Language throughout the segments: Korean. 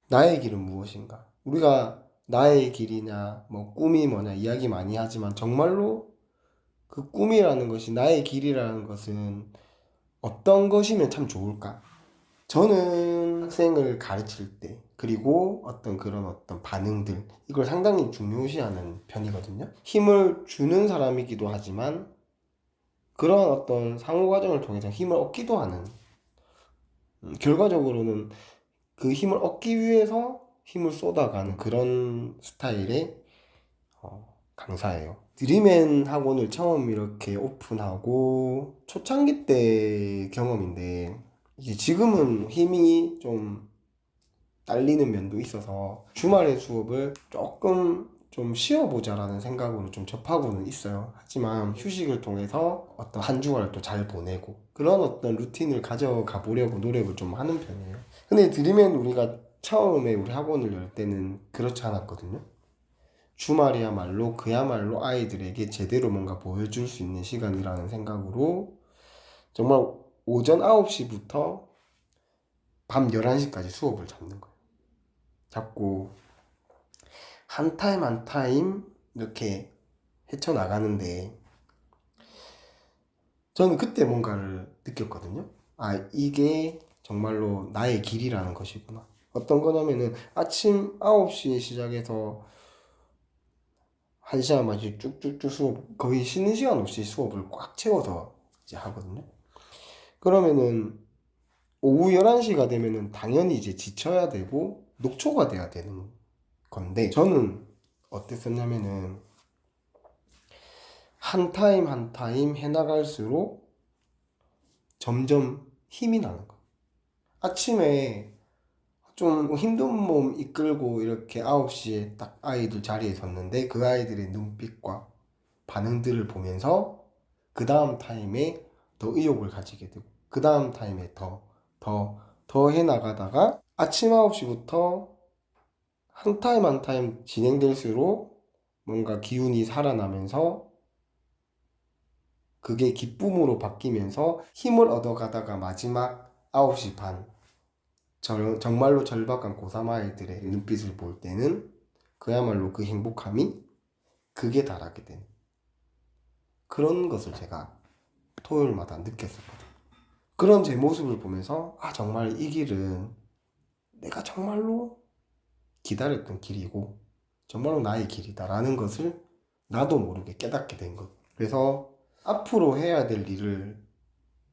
나의 길은 무엇인가? 우리가 나의 길이냐, 뭐 꿈이 뭐냐 이야기 많이 하지만 정말로 그 꿈이라는 것이 나의 길이라는 것은 어떤 것이면 참 좋을까? 저는 학생을 가르칠 때, 그리고 어떤 반응들, 이걸 상당히 중요시하는 편이거든요. 힘을 주는 사람이기도 하지만, 그런 어떤 상호 과정을 통해서 힘을 얻기도 하는, 결과적으로는 그 힘을 얻기 위해서 힘을 쏟아가는 그런 스타일의 강사예요. 드림앤 학원을 처음 이렇게 오픈하고 초창기 때 경험인데, 이게 지금은 힘이 좀 딸리는 면도 있어서 주말에 수업을 조금 좀 쉬어보자라는 생각으로 좀 접하고는 있어요. 하지만 휴식을 통해서 어떤 한 주간을 또 잘 보내고 그런 어떤 루틴을 가져가 보려고 노력을 좀 하는 편이에요. 근데 드림앤 우리가 처음에 우리 학원을 열 때는 그렇지 않았거든요. 주말이야말로 그야말로 아이들에게 제대로 뭔가 보여줄 수 있는 시간이라는 생각으로 정말 오전 9시부터 밤 11시까지 수업을 잡는 거예요. 잡고 한 타임 한 타임 이렇게 헤쳐나가는데, 저는 그때 뭔가를 느꼈거든요. 아, 이게 정말로 나의 길이라는 것이구나. 어떤 거냐면은 아침 9시에 시작해서 1시간 반씩 쭉쭉쭉 수업, 거의 쉬는 시간 없이 수업을 꽉 채워서 이제 하거든요. 그러면은 오후 11시가 되면은 당연히 이제 지쳐야 되고 녹초가 돼야 되는 건데, 저는 어땠었냐면은 한 타임 한 타임 해나갈수록 점점 힘이 나는 거예요. 아침에 좀 힘든 몸 이끌고 이렇게 9시에 딱 아이들 자리에 섰는데, 그 아이들의 눈빛과 반응들을 보면서 그 다음 타임에 더 의욕을 가지게 되고, 그 다음 타임에 더 해나가다가 아침 9시부터 한 타임 한 타임 진행될수록 뭔가 기운이 살아나면서 그게 기쁨으로 바뀌면서 힘을 얻어가다가 마지막 9시 반, 정말로 절박한 고3 아이들의 눈빛을 볼 때는 그야말로 그 행복함이 극에 달하게 되는 그런 것을 제가 토요일마다 느꼈었거든요. 그런 제 모습을 보면서 아, 정말 이 길은 내가 정말로 기다렸던 길이고 정말로 나의 길이다라는 것을 나도 모르게 깨닫게 된 것. 그래서 앞으로 해야 될 일을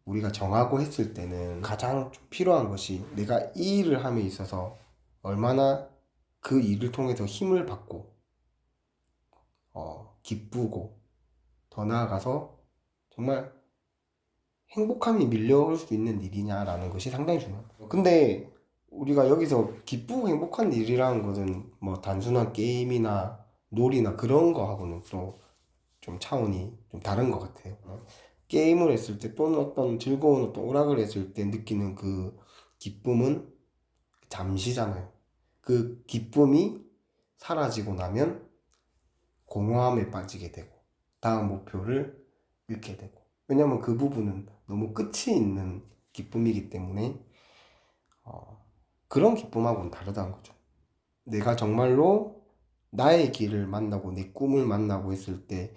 우리가 정하고 했을 때는 가장 좀 필요한 것이 내가 이 일을 함에 있어서 얼마나 그 일을 통해서 힘을 받고 기쁘고 더 나아가서 정말 행복함이 밀려올 수 있는 일이냐라는 것이 상당히 중요합니다. 근데 우리가 여기서 기쁘고 행복한 일이라는 것은 뭐 단순한 게임이나 놀이나 그런 거하고는 또 좀 차원이 좀 다른 것 같아요. 게임을 했을 때 또는 어떤 즐거운 어떤 오락을 했을 때 느끼는 그 기쁨은 잠시잖아요. 그 기쁨이 사라지고 나면 공허함에 빠지게 되고 다음 목표를 잃게 되고, 왜냐면 그 부분은 너무 끝이 있는 기쁨이기 때문에 그런 기쁨하고는 다르다는 거죠. 내가 정말로 나의 길을 만나고 내 꿈을 만나고 했을 때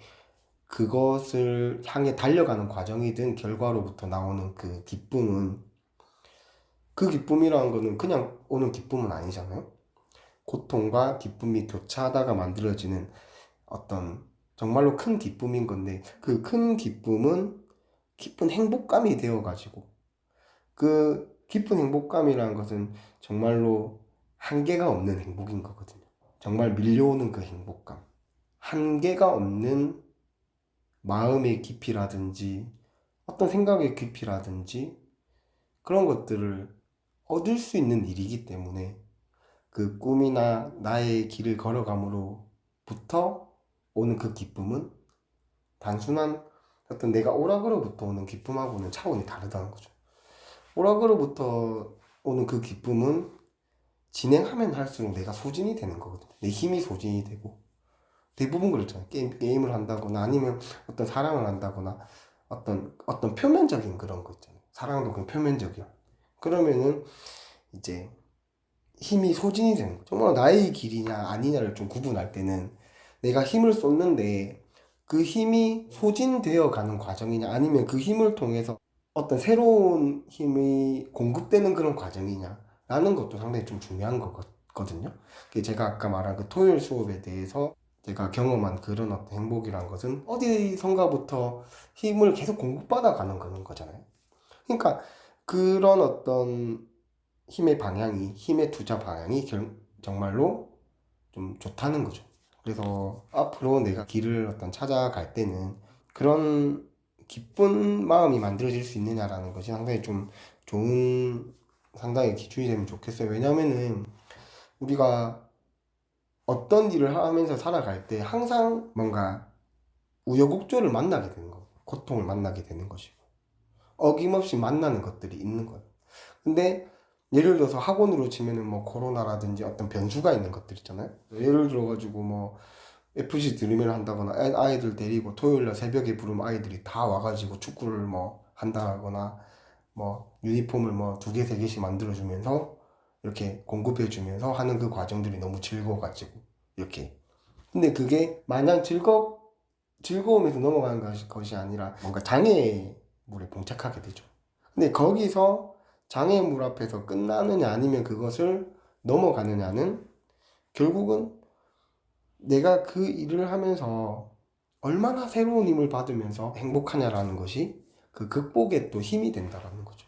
그것을 향해 달려가는 과정이든 결과로부터 나오는 그 기쁨은, 그 기쁨이라는 거는 그냥 오는 기쁨은 아니잖아요. 고통과 기쁨이 교차하다가 만들어지는 어떤 정말로 큰 기쁨인 건데, 그 큰 기쁨은 깊은 행복감이 되어가지고, 그 깊은 행복감이라는 것은 정말로 한계가 없는 행복인 거거든요. 정말 밀려오는 그 행복감, 한계가 없는 마음의 깊이라든지 어떤 생각의 깊이라든지 그런 것들을 얻을 수 있는 일이기 때문에, 그 꿈이나 나의 길을 걸어감으로부터 오는 그 기쁨은 단순한 어떤 내가 오락으로부터 오는 기쁨하고는 차원이 다르다는 거죠. 오락으로부터 오는 그 기쁨은 진행하면 할수록 내가 소진이 되는 거거든요. 내 힘이 소진이 되고, 대부분 그렇잖아요. 게임을 한다거나 아니면 어떤 사랑을 한다거나 어떤 표면적인 그런 거 있잖아요. 사랑도 그냥 표면적이야. 그러면은 이제 힘이 소진이 되는 거죠. 정말 나의 길이냐 아니냐를 좀 구분할 때는 내가 힘을 쏟는데 그 힘이 소진되어 가는 과정이냐 아니면 그 힘을 통해서 어떤 새로운 힘이 공급되는 그런 과정이냐 라는 것도 상당히 좀 중요한 거거든요. 제가 아까 말한 그 토요일 수업에 대해서 제가 경험한 그런 어떤 행복이란 것은 어디선가부터 힘을 계속 공급받아 가는 그런 거잖아요. 그러니까 그런 어떤 힘의 방향이, 힘의 투자 방향이 정말로 좀 좋다는 거죠. 그래서 앞으로 내가 길을 어떤 찾아갈 때는 그런 기쁜 마음이 만들어질 수 있느냐라는 것이 상당히 좀 좋은 상당히 기준이 되면 좋겠어요. 왜냐면은 우리가 어떤 일을 하면서 살아갈 때 항상 뭔가 우여곡절을 만나게 되는 거예요. 고통을 만나게 되는 것이고 어김없이 만나는 것들이 있는 거예요. 근데 예를 들어서 학원으로 치면은 뭐 코로나라든지 어떤 변수가 있는 것들 있잖아요. 예를 들어가지고 뭐 FC 드리멜 한다거나 아이들 데리고 토요일날 새벽에 부르면 아이들이 다 와가지고 축구를 뭐 한다거나 뭐 유니폼을 뭐 두 개, 세 개씩 만들어주면서 이렇게 공급해주면서 하는 그 과정들이 너무 즐거워가지고 이렇게. 근데 그게 마냥 즐거움에서 넘어가는 것이 아니라 뭔가 장애물에 봉착하게 되죠. 근데 거기서 장애물 앞에서 끝나느냐 아니면 그것을 넘어가느냐는 결국은 내가 그 일을 하면서 얼마나 새로운 힘을 받으면서 행복하냐라는 것이 그 극복에 또 힘이 된다라는 거죠.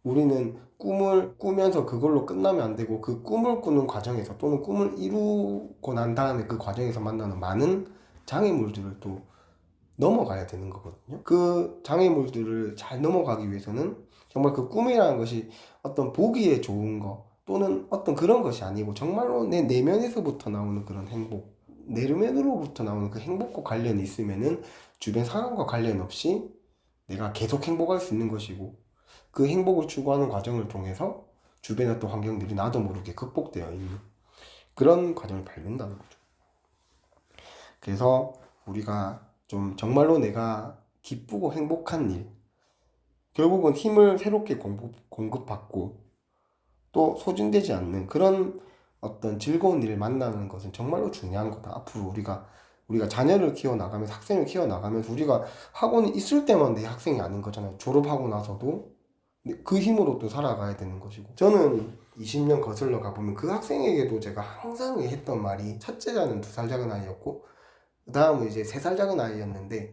우리는 꿈을 꾸면서 그걸로 끝나면 안 되고 그 꿈을 꾸는 과정에서 또는 꿈을 이루고 난 다음에 그 과정에서 만나는 많은 장애물들을 또 넘어가야 되는 거거든요. 그 장애물들을 잘 넘어가기 위해서는 정말 그 꿈이라는 것이 어떤 보기에 좋은 거 또는 어떤 그런 것이 아니고 정말로 내 내면에서부터 나오는 그런 행복, 내면으로부터 나오는 그 행복과 관련이 있으면은 주변 상황과 관련 없이 내가 계속 행복할 수 있는 것이고 그 행복을 추구하는 과정을 통해서 주변의 어떤 환경들이 나도 모르게 극복되어 있는 그런 과정을 밟는다는 거죠. 그래서 우리가 좀 정말로 내가 기쁘고 행복한 일, 결국은 힘을 새롭게 공급받고 또 소진되지 않는 그런 어떤 즐거운 일을 만나는 것은 정말로 중요한 거다. 앞으로 우리가 자녀를 키워나가면서 학생을 키워나가면서 우리가 학원이 있을 때만 내 학생이 아닌 거잖아요. 졸업하고 나서도 그 힘으로 또 살아가야 되는 것이고 저는 20년 거슬러 가보면 그 학생에게도 제가 항상 했던 말이 첫째자는 2살 작은 아이였고 그 다음은 이제 3살 작은 아이였는데